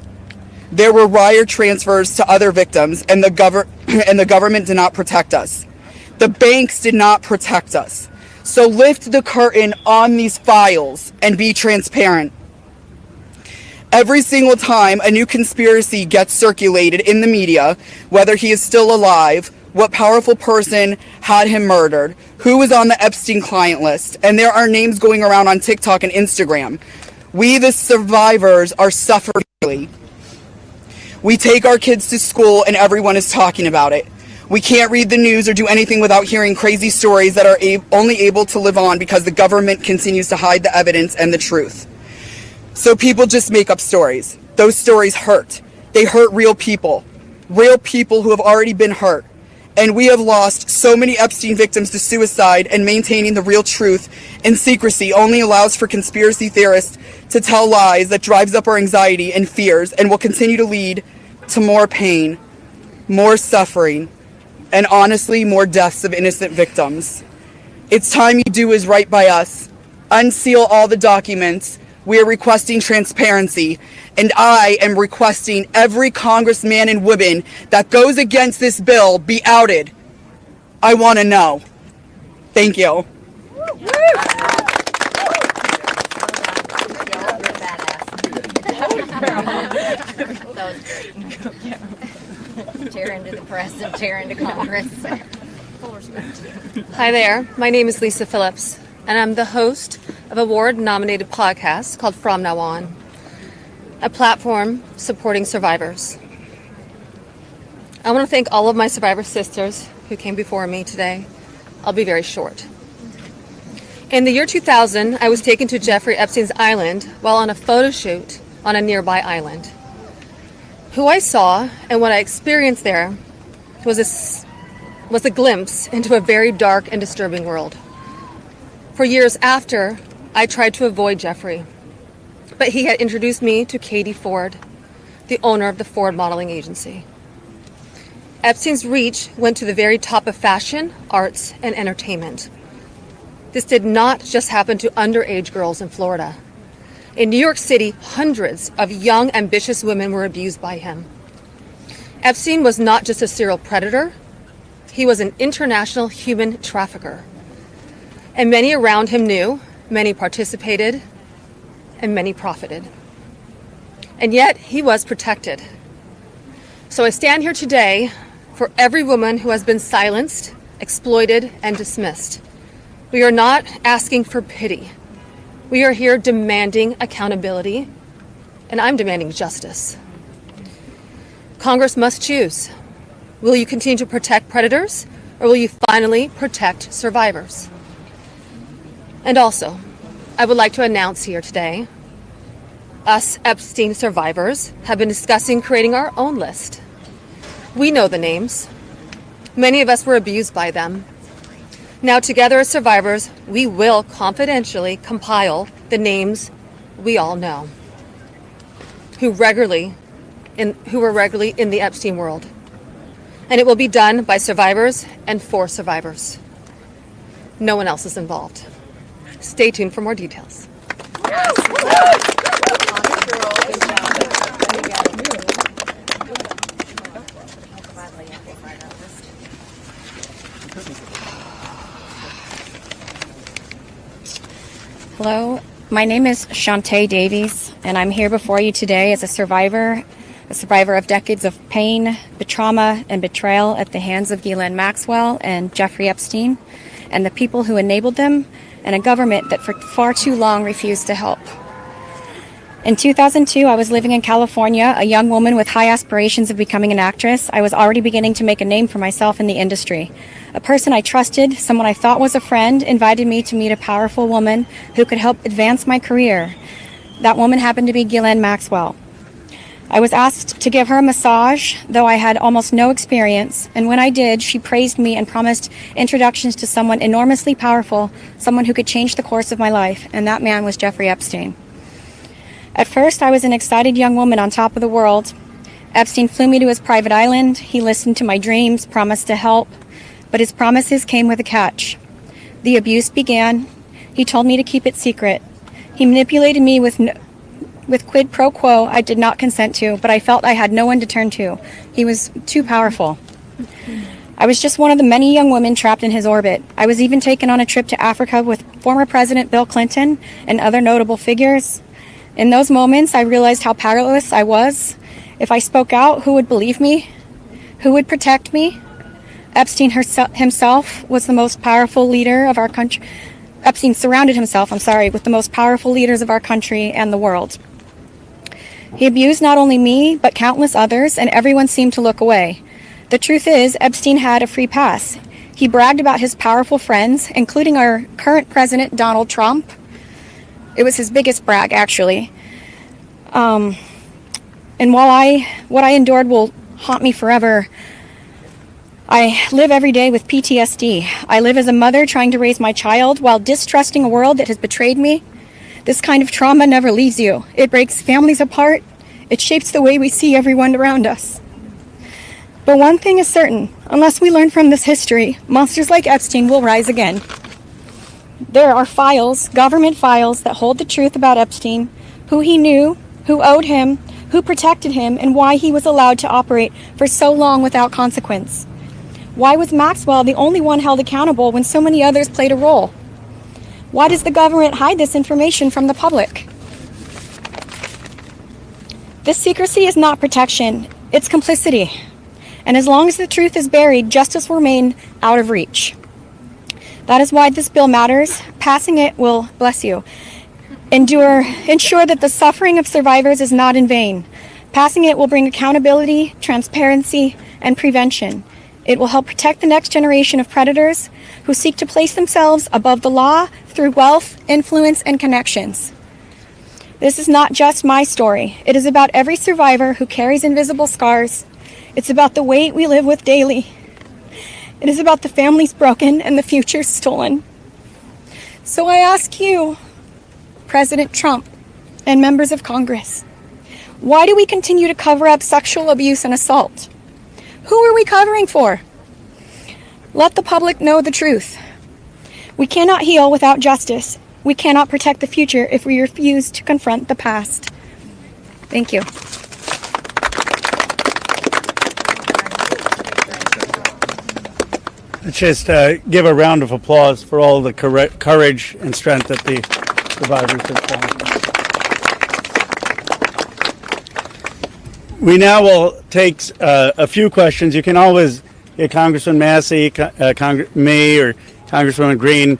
Speaker 12: There were wire transfers to other victims, and the government did not protect us. The banks did not protect us. So lift the curtain on these files and be transparent. Every single time a new conspiracy gets circulated in the media, whether he is still alive, what powerful person had him murdered, who was on the Epstein client list, and there are names going around on TikTok and Instagram, we, the survivors, are suffering. We take our kids to school and everyone is talking about it. We can't read the news or do anything without hearing crazy stories that are only able to live on because the government continues to hide the evidence and the truth. So people just make up stories. Those stories hurt. They hurt real people who have already been hurt. And we have lost so many Epstein victims to suicide, and maintaining the real truth in secrecy only allows for conspiracy theorists to tell lies that drives up our anxiety and fears and will continue to lead to more pain, more suffering, and honestly, more deaths of innocent victims. It's time you do is right by us. Unseal all the documents. We are requesting transparency, and I am requesting every congressman and woman that goes against this bill be outed. I want to know. Thank you.
Speaker 3: That was great. Tear into the press and tear into Congress. Full respect.
Speaker 6: Hi there, my name is Lisa Phillips, and I'm the host of a award-nominated podcast called From Now On, a platform supporting survivors. I want to thank all of my survivor sisters who came before me today. I'll be very short. In the year 2000, I was taken to Jeffrey Epstein's island while on a photo shoot on a nearby island. Who I saw and what I experienced there was a glimpse into a very dark and disturbing world. For years after, I tried to avoid Jeffrey, but he had introduced me to Katie Ford, the owner of the Ford modeling agency. Epstein's reach went to the very top of fashion, arts, and entertainment.
Speaker 13: This did not just happen to underage girls in Florida. In New York City, hundreds of young, ambitious women were abused by him. Epstein was not just a serial predator, he was an international human trafficker. And many around him knew, many participated, and many profited. And yet, he was protected. So I stand here today for every woman who has been silenced, exploited, and dismissed. We are not asking for pity. We are here demanding accountability, and I'm demanding justice. Congress must choose. Will you continue to protect predators, or will you finally protect survivors? And also, I would like to announce here today, us Epstein survivors have been discussing creating our own list. We know the names. Many of us were abused by them. Now, together as survivors, we will confidentially compile the names we all know who were regularly in the Epstein world. And it will be done by survivors and for survivors. No one else is involved. Stay tuned for more details.
Speaker 3: Hello, my name is Shantae Davies, and I'm here before you today as a survivor of decades of pain, trauma, and betrayal at the hands of Ghislaine Maxwell and Jeffrey Epstein, and the people who enabled them, and a government that for far too long refused to help. In 2002, I was living in California, a young woman with high aspirations of becoming an actress. I was already beginning to make a name for myself in the industry. A person I trusted, someone I thought was a friend, invited me to meet a powerful woman who could help advance my career. That woman happened to be Ghislaine Maxwell. I was asked to give her a massage, though I had almost no experience, and when I did, she praised me and promised introductions to someone enormously powerful, someone who could change the course of my life, and that man was Jeffrey Epstein. At first, I was an excited young woman on top of the world. Epstein flew me to his private island. He listened to my dreams, promised to help, but his promises came with a catch. The abuse began. He told me to keep it secret. He manipulated me with quid pro quo I did not consent to, but I felt I had no one to turn to. He was too powerful. I was just one of the many young women trapped in his orbit. I was even taken on a trip to Africa with former President Bill Clinton and other notable figures. In those moments, I realized how powerless I was. If I spoke out, who would believe me? Who would protect me? Epstein himself was the most powerful leader of our country. Epstein surrounded himself, with the most powerful leaders of our country and the world. He abused not only me, but countless others, and everyone seemed to look away. The truth is, Epstein had a free pass. He bragged about his powerful friends, including our current president, Donald Trump. It was his biggest brag, actually. And while what I endured will haunt me forever, I live every day with PTSD. I live as a mother trying to raise my child while distrusting a world that has betrayed me. This kind of trauma never leaves you. It breaks families apart. It shapes the way we see everyone around us. But one thing is certain, unless we learn from this history, monsters like Epstein will rise again. There are files, government files, that hold the truth about Epstein, who he knew, who owed him, who protected him, and why he was allowed to operate for so long without consequence. Why was Maxwell the only one held accountable when so many others played a role? Why does the government hide this information from the public? This secrecy is not protection, it's complicity. And as long as the truth is buried, justice will remain out of reach. That is why this bill matters. Passing it will, bless you, ensure that the suffering of survivors is not in vain. Passing it will bring accountability, transparency, and prevention. It will help protect the next generation of predators who seek to place themselves above the law through wealth, influence, and connections. This is not just my story. It is about every survivor who carries invisible scars. It's about the weight we live with daily. It is about the families broken and the futures stolen. So I ask you, President Trump and members of Congress, why do we continue to cover up sexual abuse and assault? Who are we covering for? Let the public know the truth.
Speaker 14: We cannot heal without justice. We cannot protect the future if we refuse to confront the past. Thank you.
Speaker 1: Let's just give a round of applause for all the courage and strength that the survivors have shown. We now will take a few questions. You can always get Congressman Massey, me, or Congresswoman Green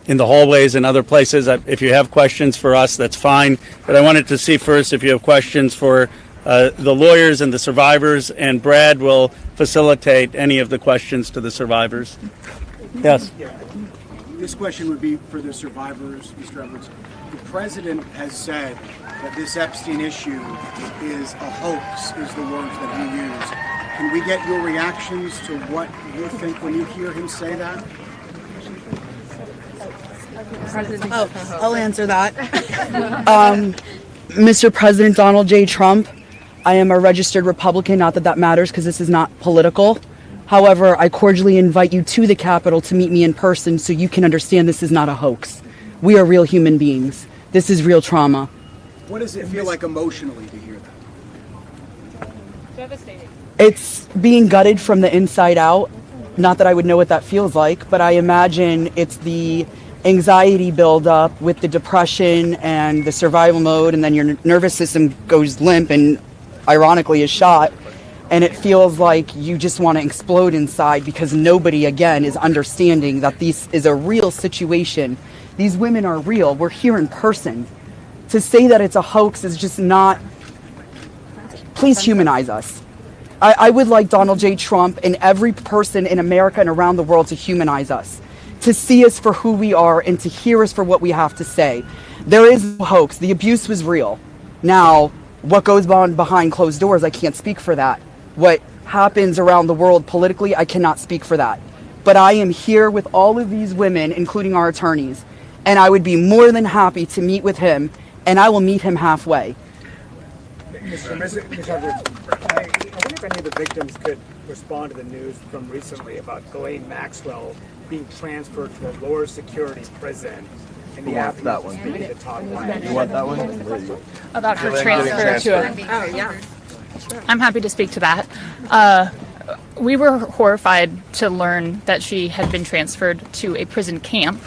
Speaker 1: in the hallways and other places. If you have questions for us, that's fine. But I wanted to see first if you have questions for the lawyers and the survivors, and Brad will facilitate any of the questions to the survivors. Yes.
Speaker 15: Yeah. This question would be for the survivors, Mr. Edwards. The president has said that this Epstein issue is a hoax, is the words that he used. Can we get your reactions to what you think when you hear him say that?
Speaker 12: I'll answer that. Mr. President Donald J. Trump, I am a registered Republican, not that that matters because this is not political. However, I cordially invite you to the Capitol to meet me in person so you can understand this is not a hoax. We are real human beings. This is real trauma.
Speaker 15: What does it feel like emotionally to hear that?
Speaker 7: Devastating.
Speaker 12: It's being gutted from the inside out. Not that I would know what that feels like, but I imagine it's the anxiety buildup with the depression and the survival mode, and then your nervous system goes limp and ironically is shot, and it feels like you just want to explode inside because nobody, again, is understanding that this is a real situation. These women are real. We're here in person. To say that it's a hoax is just not... Please humanize us. I would like Donald J. Trump and every person in America and around the world to humanize us, to see us for who we are and to hear us for what we have to say. There is no hoax. The abuse was real. Now, what goes on behind closed doors, I can't speak for that. What happens around the world politically, I cannot speak for that. But I am here with all of these women, including our attorneys, and I would be more than happy to meet with him, and I will meet him halfway.
Speaker 15: Mr. Edwards, I wonder if any of the victims could respond to the news from recently about Ghislaine Maxwell being transferred to a lower security prison in the aftermath of speaking to Todd White.
Speaker 5: You want that one?
Speaker 7: About her transfer to a...
Speaker 6: Oh, yeah.
Speaker 7: I'm happy to speak to that. We were horrified to learn that she had been transferred to a prison camp.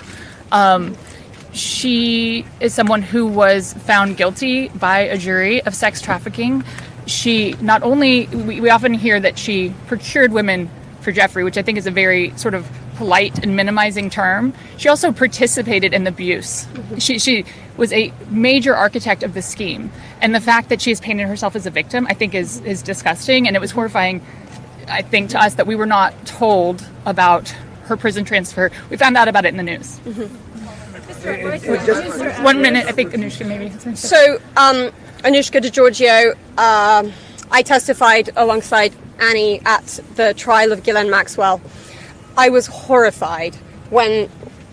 Speaker 7: She is someone who was found guilty by a jury of sex trafficking. She not only, we often hear that she procured women for Jeffrey, which I think is a very sort of polite and minimizing term. She also participated in the abuse. She was a major architect of the scheme. And the fact that she's painted herself as a victim, I think is disgusting. And it was horrifying, I think, to us that we were not told about her prison transfer. We found out about it in the news. 1 minute, I think Anushka maybe.
Speaker 6: So, Anushka DeGiorgio, I testified alongside Annie at the trial of Ghislaine Maxwell. I was horrified when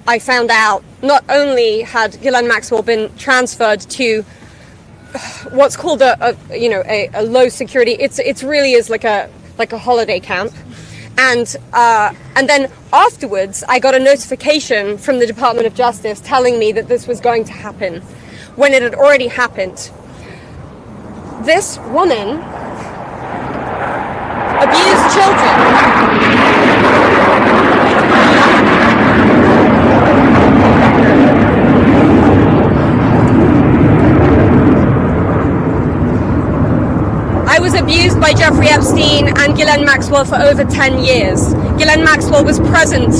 Speaker 6: I found out not only had Ghislaine Maxwell been transferred to what's called a low security. It's really is like a holiday camp, and then afterwards I got a notification from the Department of Justice telling me that this was going to happen when it had already happened. This woman abused children. I was abused by Jeffrey Epstein and Ghislaine Maxwell for over 10 years. Ghislaine Maxwell was present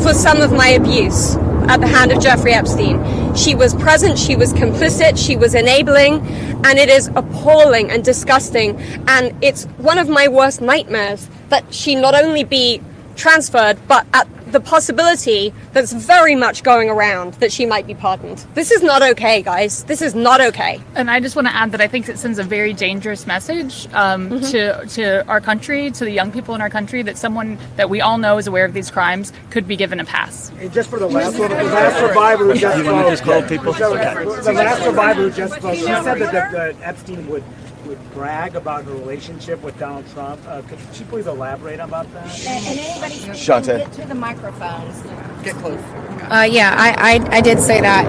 Speaker 6: for some of my abuse at the hand of Jeffrey Epstein. She was present, she was complicit, she was enabling, and it is appalling and disgusting. And it's one of my worst nightmares that she not only be transferred, but at the possibility that's very much going around that she might be pardoned. This is not okay, guys. This is not okay.
Speaker 7: And I just want to add that I think it sends a very dangerous message to our country, to the young people in our country, that someone that we all know is aware of these crimes could be given a pass.
Speaker 15: And just for the last survivor who just spoke, the last survivor who just spoke, she said that Epstein would brag about her relationship with Donald Trump. Could she please elaborate about that?
Speaker 3: And anybody
Speaker 5: Shante.
Speaker 3: get to the microphones.
Speaker 12: Get close.
Speaker 11: Yeah, I did say that.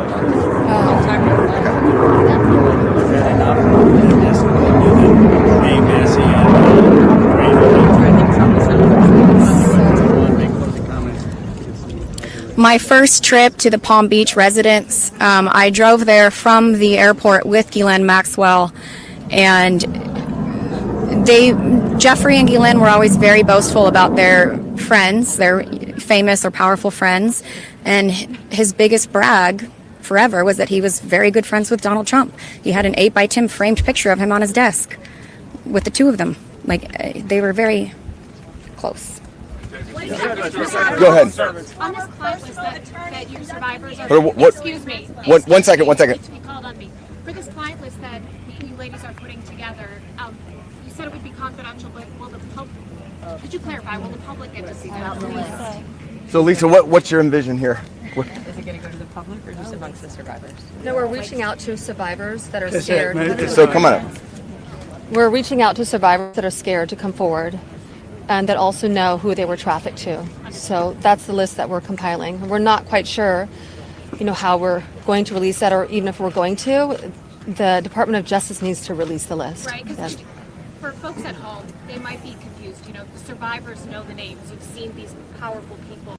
Speaker 11: My first trip to the Palm Beach residence, I drove there from the airport with Ghislaine Maxwell, and Jeffrey and Ghislaine were always very boastful about their friends, their famous or powerful friends, and his biggest brag forever was that he was very good friends with Donald Trump. He had an 8x10 framed picture of him on his desk with the two of them. Like, they were very close.
Speaker 5: Go ahead.
Speaker 16: On this client list that your survivors are...
Speaker 5: Excuse me. One second.
Speaker 16: To be called on me. For this client list that you ladies are putting together, you said it would be confidential, but will the public... Could you clarify, will the public get to see that?
Speaker 5: So, Lisa, what's your envision here?
Speaker 4: Is it going to go to the public or just amongst the survivors?
Speaker 13: No, we're reaching out to survivors that are scared.
Speaker 5: So, come on up.
Speaker 13: We're reaching out to survivors that are scared to come forward and that also know who they were trafficked to. So that's the list that we're compiling. We're not quite sure, how we're going to release that, or even if we're going to. The Department of Justice needs to release the list.
Speaker 16: Right, because for folks at home, they might be confused. The survivors know the names. You've seen these powerful people.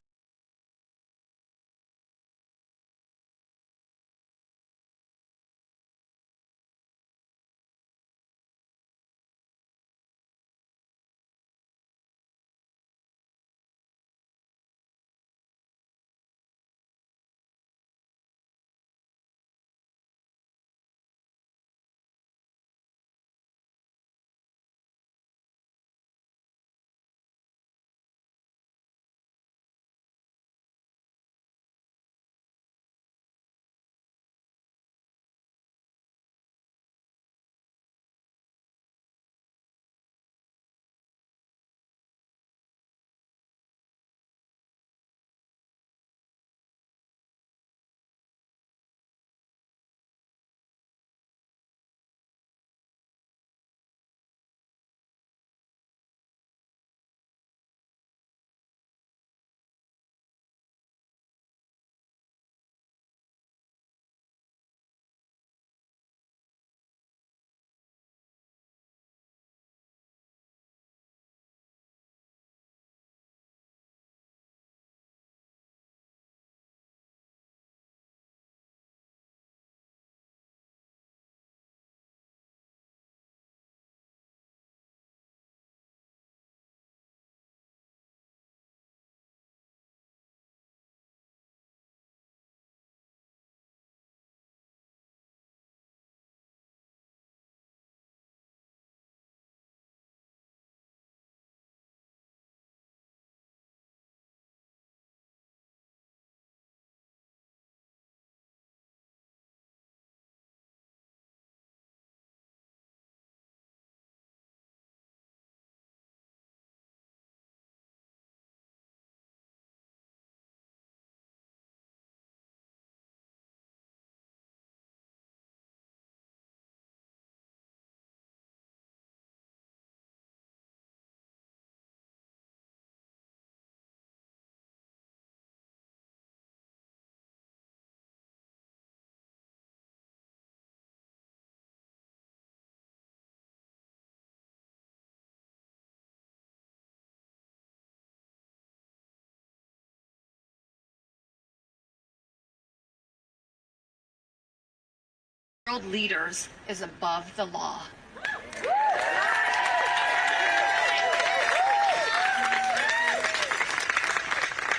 Speaker 17: World leaders is above the law.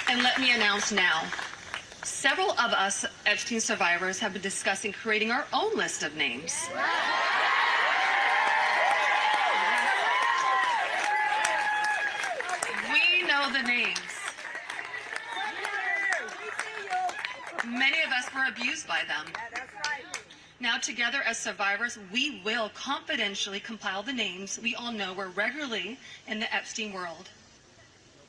Speaker 17: And let me announce now, several of us Epstein survivors have been discussing creating our own list of names. We know the names. Many of us were abused by them. Now together as survivors, we will confidentially compile the names we all know were regularly in the Epstein world.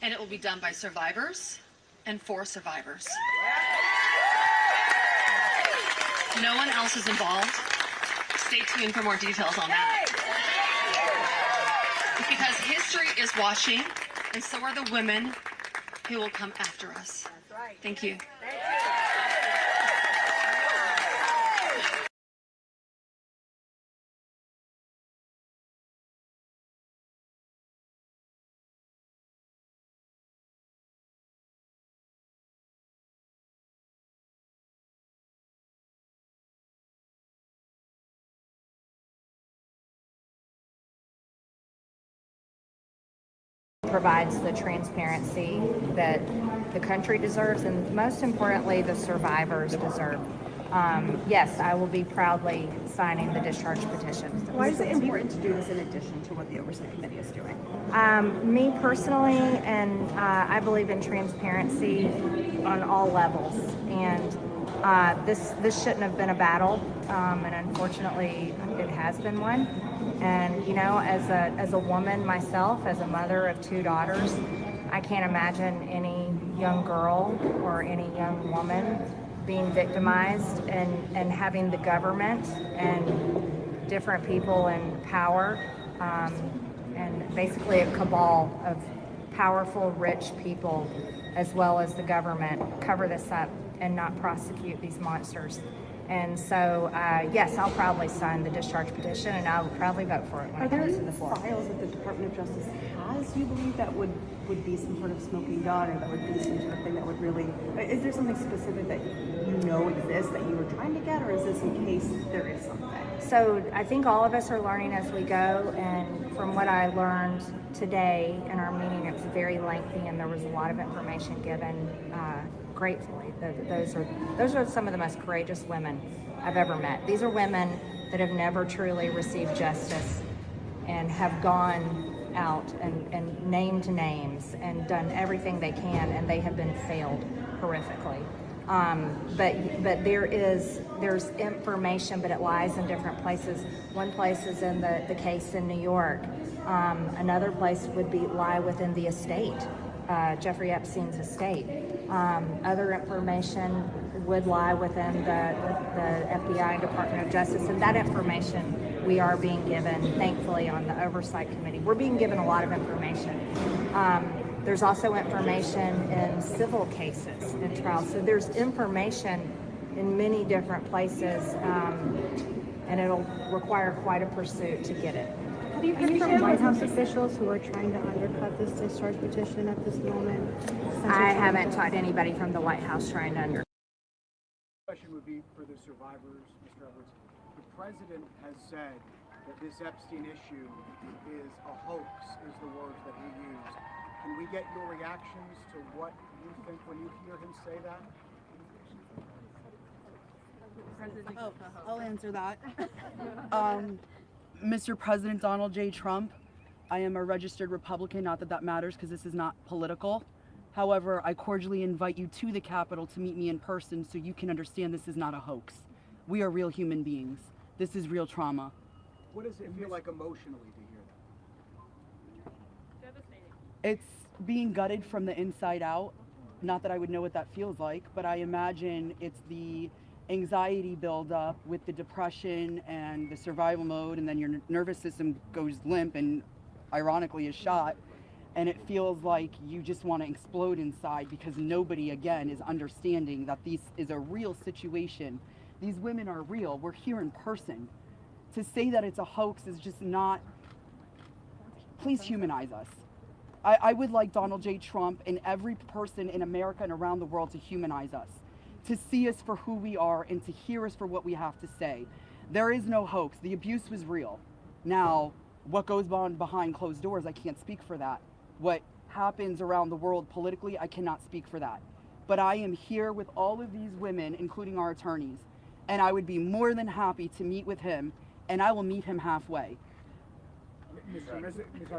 Speaker 17: And it will be done by survivors and for survivors. No one else is involved. Stay tuned for more details on that. Because history is watching, and so are the women who will come after us. Thank you.
Speaker 3: provides the transparency that the country deserves, and most importantly, the survivors deserve. Yes, I will be proudly signing the discharge petition.
Speaker 18: Why is it important to do this in addition to what the Oversight Committee is doing?
Speaker 3: Me personally, and I believe in transparency on all levels. And this shouldn't have been a battle, and unfortunately, it has been one. And you know, as a woman myself, as a mother of 2 daughters, I can't imagine any young girl or any young woman being victimized and having the government and different people in power and basically a cabal of powerful, rich people, as well as the government, cover this up and not prosecute these monsters. And so, yes, I'll probably sign the discharge petition, and I'll probably vote for it when it comes to the floor.
Speaker 18: Are there files that the Department of Justice has, you believe, that would be some sort of smoking gun, or that would be some sort of thing that would really... Is there something specific that you know exists that you were trying to get, or is this in case there is something?
Speaker 3: So I think all of us are learning as we go, and from what I learned today in our meeting, it's very lengthy, and there was a lot of information given gratefully. Those are some of the most courageous women I've ever met. These are women that have never truly received justice and have gone out and named names and done everything they can, and they have been failed horrifically. But there's information, but it lies in different places. One place is in the case in New York. Another place would lie within the estate, Jeffrey Epstein's estate. Other information would lie within the FBI, Department of Justice, and that information we are being given, thankfully, on the Oversight Committee. We're being given a lot of information. There's also information in civil cases and trials. So there's information in many different places, and it'll require quite a pursuit to get it.
Speaker 19: Have you heard from White House officials who are trying to undercut this discharge petition at this moment?
Speaker 3: I haven't talked to anybody from the White House trying to undercut.
Speaker 15: The question would be for the survivors, Mr. Edwards. The president has said that this Epstein issue is a hoax, is the words that he used. Can we get your reactions to what you think when you hear him say that?
Speaker 12: I'll answer that. Mr. President Donald J. Trump, I am a registered Republican, not that that matters because this is not political. However, I cordially invite you to the Capitol to meet me in person so you can understand this is not a hoax. We are real human beings. This is real trauma.
Speaker 15: What does it feel like emotionally to hear that?
Speaker 19: Devastating.
Speaker 12: It's being gutted from the inside out. Not that I would know what that feels like, but I imagine it's the anxiety buildup with the depression and the survival mode, and then your nervous system goes limp and ironically is shot, and it feels like you just want to explode inside because nobody, again, is understanding that this is a real situation. These women are real. We're here in person. To say that it's a hoax is just not... Please humanize us. I would like Donald J. Trump and every person in America and around the world to humanize us, to see us for who we are and to hear us for what we have to say. There is no hoax. The abuse was real. Now, what goes on behind closed doors, I can't speak for that. What happens around the world politically, I cannot speak for that. But I am here with all of these women, including our attorneys, and I would be more than happy to meet with him, and I will meet him halfway.
Speaker 15: Mr.